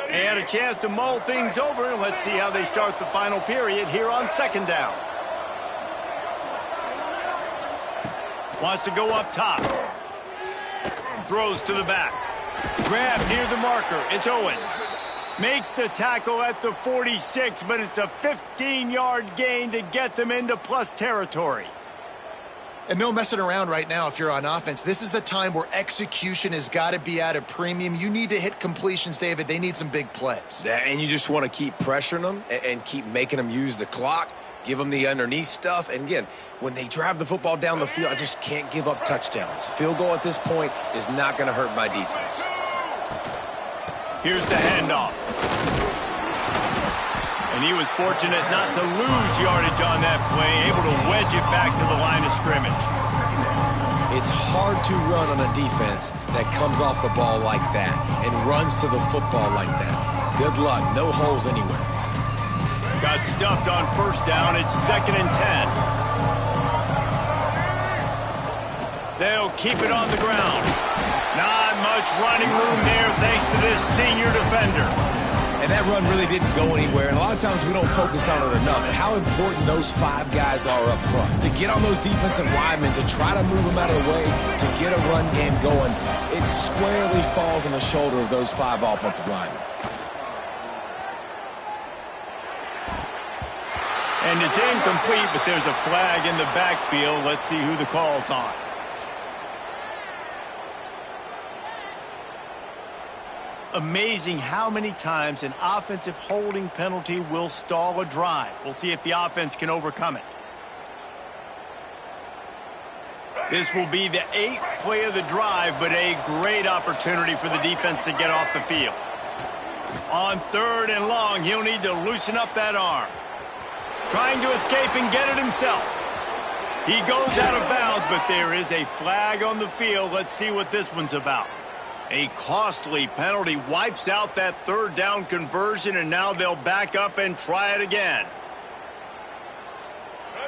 They had a chance to mull things over, and let's see how they start the final period here on 2nd down. Wants to go up top. Throws to the back. Grab near the marker. It's Owens. Makes the tackle at the 46, but it's a 15-yard gain to get them into plus territory. And no messing around right now if you're on offense. This is the time where execution has got to be at a premium. You need to hit completions, David. They need some big plays. Yeah, and you just want to keep pressuring them and keep making them use the clock, give them the underneath stuff. And again, when they drive the football down the field, I just can't give up touchdowns. Field goal at this point is not going to hurt my defense. Here's the handoff. And he was fortunate not to lose yardage on that play, able to wedge it back to the line of scrimmage. It's hard to run on a defense that comes off the ball like that and runs to the football like that. Good luck. No holes anywhere. Got stuffed on first down. It's 2nd and 10. They'll keep it on the ground. Not much running room there thanks to this senior defender. And that run really didn't go anywhere. And a lot of times we don't focus on it enough. How important those 5 guys are up front. To get on those defensive linemen, to try to move them out of the way, to get a run game going, it squarely falls on the shoulder of those 5 offensive linemen. And it's incomplete, but there's a flag in the backfield. Let's see who the call's on. Amazing how many times an offensive holding penalty will stall a drive. We'll see if the offense can overcome it. This will be the 8th play of the drive, but a great opportunity for the defense to get off the field. On 3rd and long, he'll need to loosen up that arm. Trying to escape and get it himself. He goes out of bounds, but there is a flag on the field. Let's see what this one's about. A costly penalty wipes out that 3rd down conversion, and now they'll back up and try it again.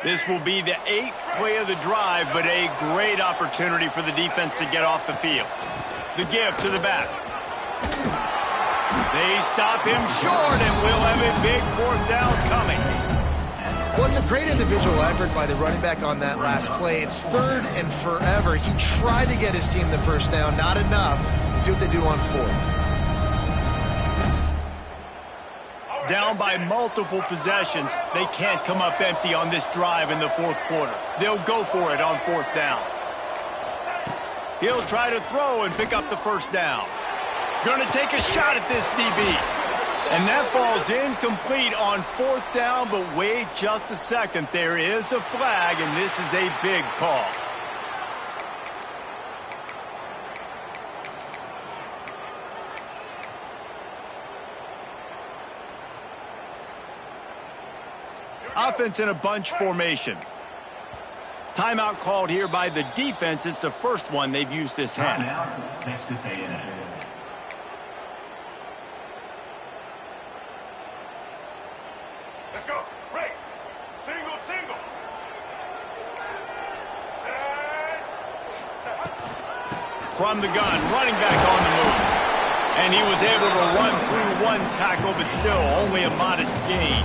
This will be the 8th play of the drive, but a great opportunity for the defense to get off the field. The give to the back. They stop him short, and we'll have a big 4th down coming. Well, it's a great individual effort by the running back on that last play. It's 3rd and forever. He tried to get his team the first down, not enough. Let's see what they do on 4th. Down by multiple possessions, they can't come up empty on this drive in the 4th quarter. They'll go for it on 4th down. He'll try to throw and pick up the first down. Gonna take a shot at this DB. And that falls incomplete on 4th down, but wait just a second. There is a flag, and this is a big call. Offense in a bunch formation. Timeout called here by the defense. It's the first one they've used this half. Texas A&M. Let's go. Break. Single, single. From the gun, running back on the move. And he was able to run through 1 tackle, but still only a modest gain.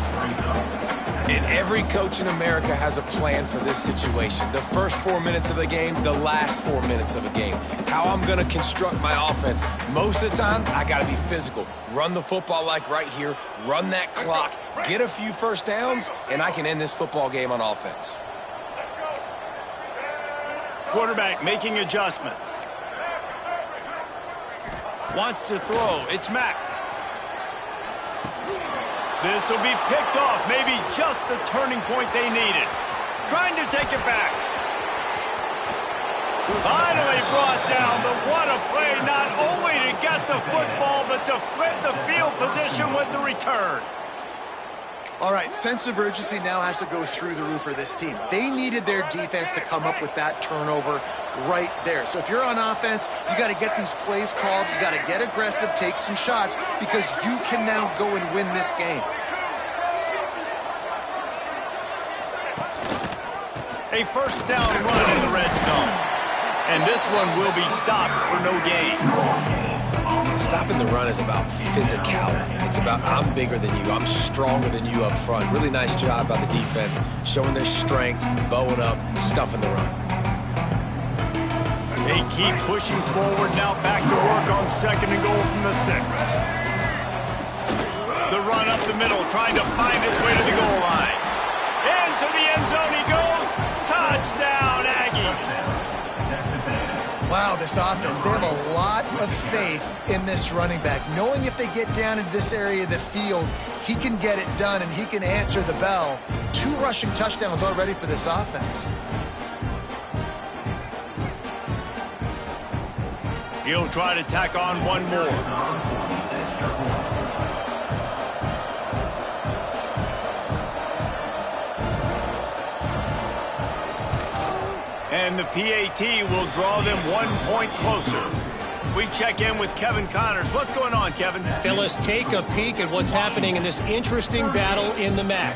And every coach in America has a plan for this situation. The first 4 minutes of the game, the last 4 minutes of a game. How I'm going to construct my offense. Most of the time, I got to be physical. Run the football like right here. Run that clock. Get a few first downs, and I can end this football game on offense. Quarterback making adjustments. Wants to throw. It's Mack. This will be picked off. Maybe just the turning point they needed. Trying to take it back. Finally brought down, but what a play, not only to get the football, but to flip the field position with the return. All right, sense of urgency now has to go through the roof for this team. They needed their defense to come up with that turnover right there. So if you're on offense, you got to get these plays called. You got to get aggressive, take some shots, because you can now go and win this game. A first down run in the red zone. And this one will be stopped for no gain. Stopping the run is about physicality. It's about I'm bigger than you. I'm stronger than you up front. Really nice job by the defense, showing their strength, bowing up, stuffing the run. They keep pushing forward now, back to work on 2nd and goal from the 6. The run up the middle, trying to find its way to the goal line. Into the end zone he goes. Touchdown, Aggies. this offense. They have a lot of faith in this running back, knowing if they get down into this area of the field, he can get it done and he can answer the bell. 2 rushing touchdowns already for this offense. He'll try to tack on one more. And the PAT will draw them 1 point closer. We check in with Kevin Connors. What's going on, Kevin? Fellas, take a peek at what's happening in this interesting battle in the MAC.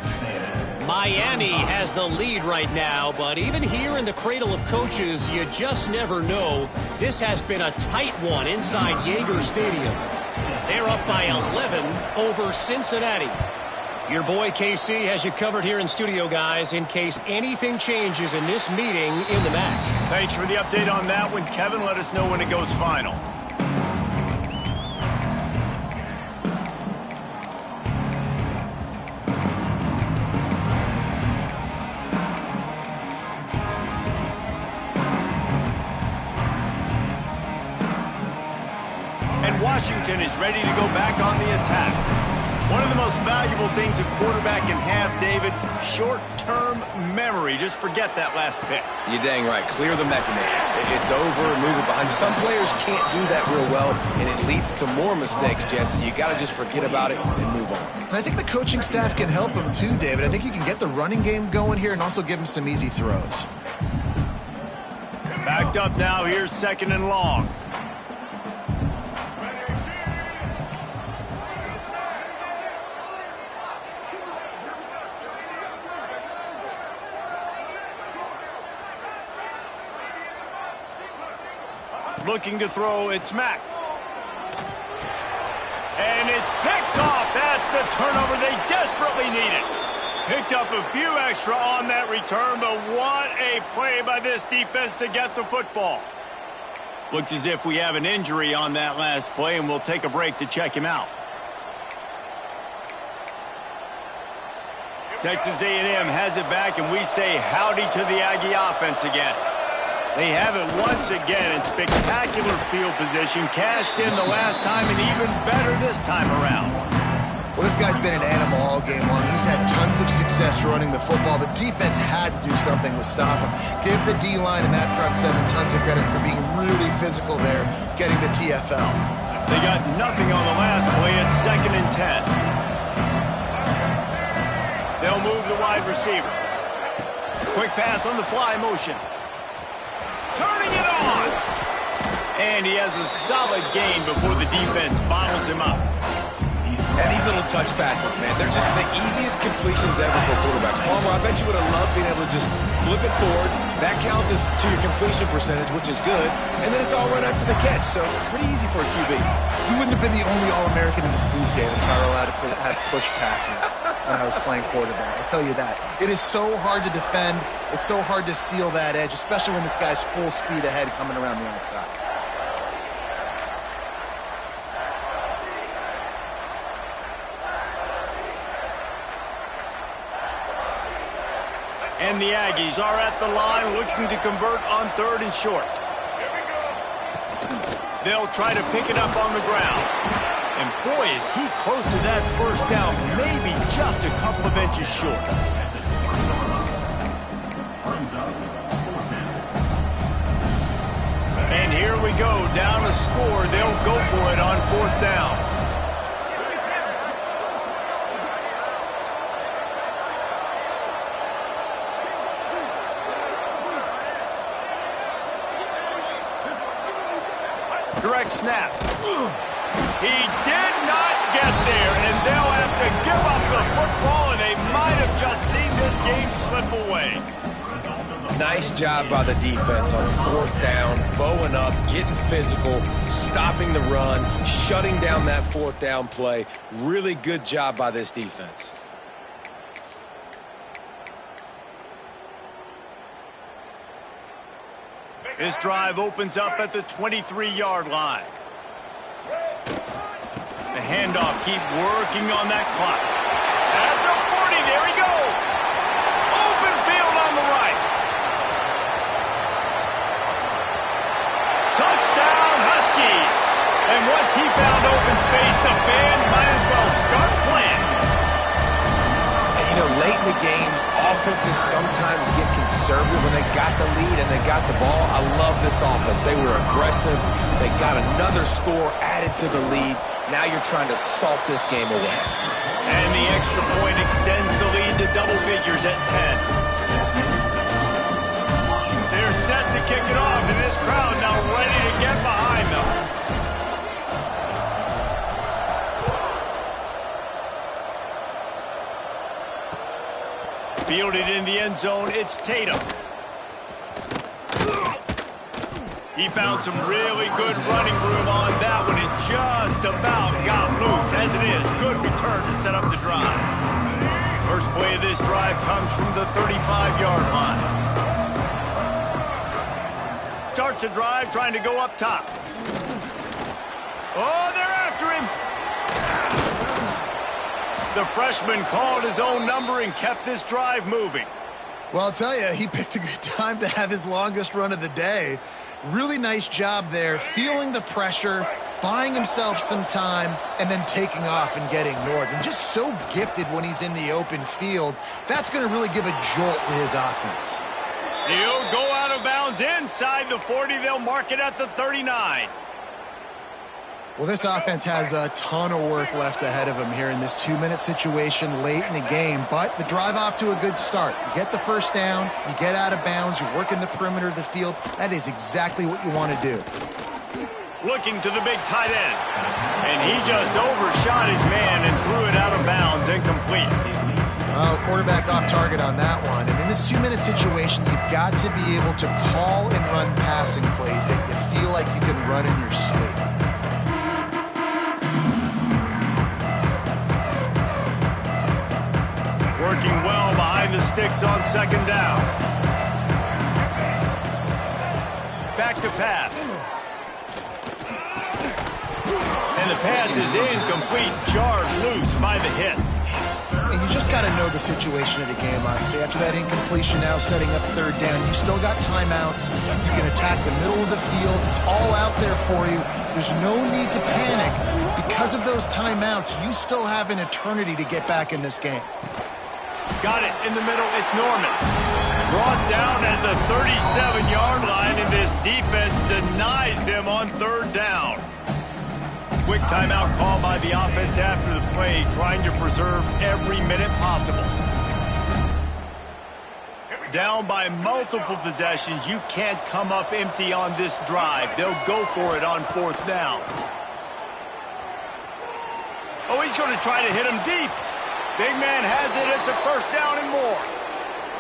Miami has the lead right now, but even here in the cradle of coaches, you just never know. This has been a tight one inside Yager Stadium. They're up by 11 over Cincinnati. Your boy KC has you covered here in studio, guys, in case anything changes in this meeting in the MAC. Thanks for the update on that one, Kevin. Let us know when it goes final. And Washington is ready to go back on the attack. One of the most valuable things a quarterback can have, David, short-term memory. Just forget that last pick. You're dang right. Clear the mechanism. It's over, move it behind you. Some players can't do that real well, and it leads to more mistakes, Jesse. You got to just forget about it and move on. And I think the coaching staff can help him too, David. I think you can get the running game going here and also give him some easy throws. Backed up now. Here's 2nd and long. Looking to throw, it's Mack. And it's picked off. That's the turnover they desperately needed. Picked up a few extra on that return, but what a play by this defense to get the football. Looks as if we have an injury on that last play, and we'll take a break to check him out. Texas A&M has it back, and we say howdy to the Aggie offense again. They have it once again in spectacular field position, cashed in the last time, and even better this time around. Well, this guy's been an animal all game long. He's had tons of success running the football. The defense had to do something to stop him. Give the D-line and that front 7 tons of credit for being really physical there, getting the TFL. They got nothing on the last play. It's 2nd and 10. They'll move the wide receiver. Quick pass on the fly motion. Turning it on! And he has a solid gain before the defense bottles him up. And these little touch passes, man, they're just the easiest completions ever for quarterbacks. Palmer, I bet you would have loved being able to just flip it forward. That counts as to your completion percentage, which is good. And then it's all run up to the catch, so pretty easy for a QB. You wouldn't have been the only All-American in this booth, David, if I were allowed to have push passes when I was playing quarterback. I'll tell you that. It is so hard to defend. It's so hard to seal that edge, especially when this guy's full speed ahead coming around the outside. And the Aggies are at the line looking to convert on 3rd and short. They'll try to pick it up on the ground. And boy, is he close to that first down, maybe just a couple of inches short. And here we go, down a score. They'll go for it on 4th down. Direct snap. He did not get there, and they'll have to give up the football, and they might have just seen this game slip away. Nice job by the defense on 4th down, bowing up, getting physical, stopping the run, shutting down that 4th down play. Really good job by this defense. This drive opens up at the 23-yard line. The handoff, keep working on that clock. At the 40, there he goes. Open field on the right. Touchdown! in the games, offenses sometimes get conservative when they got the lead and they got the ball. I love this offense. They were aggressive. They got another score added to the lead. Now you're trying to salt this game away. And the extra point extends the lead to double figures at 10. They're set to kick it off, and this crowd now ready to get behind them. Fielded in the end zone, it's Tatum. He found some really good running room on that one. It just about got loose. As it is, good return to set up the drive. First play of this drive comes from the 35-yard line. Starts a drive trying to go up top. Oh, they're after him. The freshman called his own number and kept this drive moving. Well, I'll tell you, he picked a good time to have his longest run of the day. Really nice job there, feeling the pressure, buying himself some time, and then taking off and getting north. And just so gifted when he's in the open field. That's going to really give a jolt to his offense. He'll go out of bounds inside the 40. They'll mark it at the 39. Well, this offense has a ton of work left ahead of them here in this 2-minute situation late in the game, but the drive off to a good start. You get the first down, you get out of bounds, you work in the perimeter of the field. That is exactly what you want to do. Looking to the big tight end, and he just overshot his man and threw it out of bounds, incomplete. Oh, quarterback off target on that one. And in this 2-minute situation, you've got to be able to call and run passing plays that you feel like you can run in your sleep. Working well behind the sticks on second down. Back to pass. And the pass is incomplete, jarred loose by the hit. And you just got to know the situation of the game, obviously. After that incompletion, now setting up third down, you still got timeouts. You can attack the middle of the field. It's all out there for you. There's no need to panic. Because of those timeouts, you still have an eternity to get back in this game. Got it in the middle. It's Norman. Brought down at the 37-yard line, and this defense denies them on third down. Quick timeout call by the offense after the play, trying to preserve every minute possible. Down by multiple possessions, you can't come up empty on this drive. They'll go for it on fourth down. Oh, he's going to try to hit him deep. Big man has it. It's a first down and more.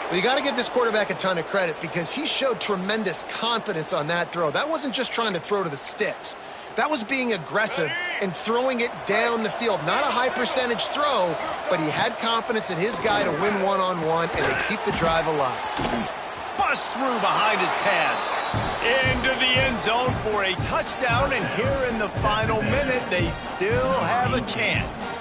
Well, you got to give this quarterback a ton of credit because he showed tremendous confidence on that throw. That wasn't just trying to throw to the sticks. That was being aggressive and throwing it down the field. Not a high percentage throw, but he had confidence in his guy to win one-on-one and to keep the drive alive. Bust through behind his pad. Into the end zone for a touchdown, and here in the final minute, they still have a chance.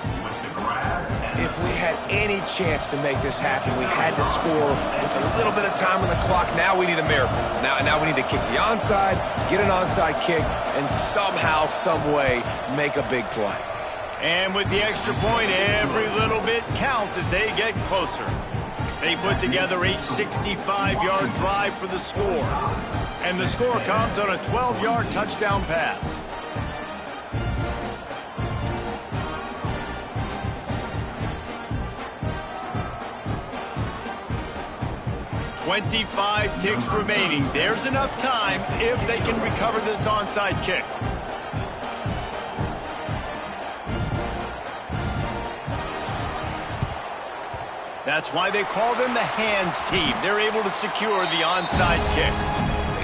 If we had any chance to make this happen, we had to score with a little bit of time on the clock. Now we need a miracle. Now we need to kick the onside, get an onside kick, and somehow, some way, make a big play. And with the extra point, every little bit counts as they get closer. They put together a 65-yard drive for the score. And the score comes on a 12-yard touchdown pass. 25 ticks remaining. There's enough time if they can recover this onside kick. That's why they call them the hands team. They're able to secure the onside kick.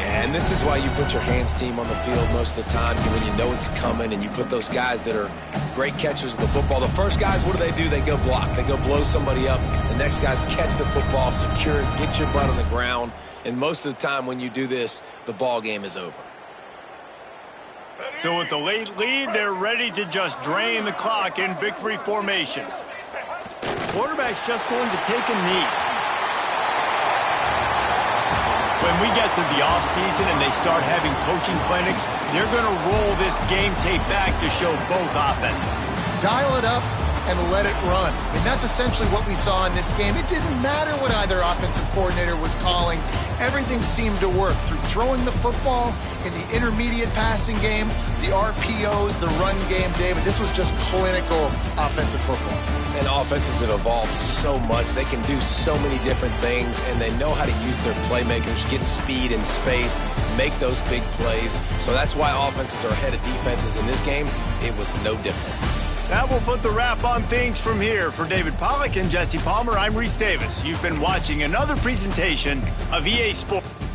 And this is why you put your hands team on the field most of the time when you know it's coming, and you put those guys that are great catchers of the football. The first guys, what do? They go block. They go blow somebody up. The next guys catch the football, secure it, get your butt on the ground. And most of the time when you do this, the ball game is over. So with the late lead, they're ready to just drain the clock in victory formation. Quarterback's just going to take a knee. When we get to the offseason and they start having coaching clinics, they're going to roll this game tape back to show both offenses. Dial it up, and let it run. And that's essentially what we saw in this game. It didn't matter what either offensive coordinator was calling. Everything seemed to work through throwing the football in the intermediate passing game, the RPOs, the run game, David. This was just clinical offensive football. And offenses have evolved so much. They can do so many different things, and they know how to use their playmakers, get speed and space, make those big plays. So that's why offenses are ahead of defenses. In this game, it was no different. That will put the wrap on things from here. For David Pollack and Jesse Palmer, I'm Reese Davis. You've been watching another presentation of EA Sports.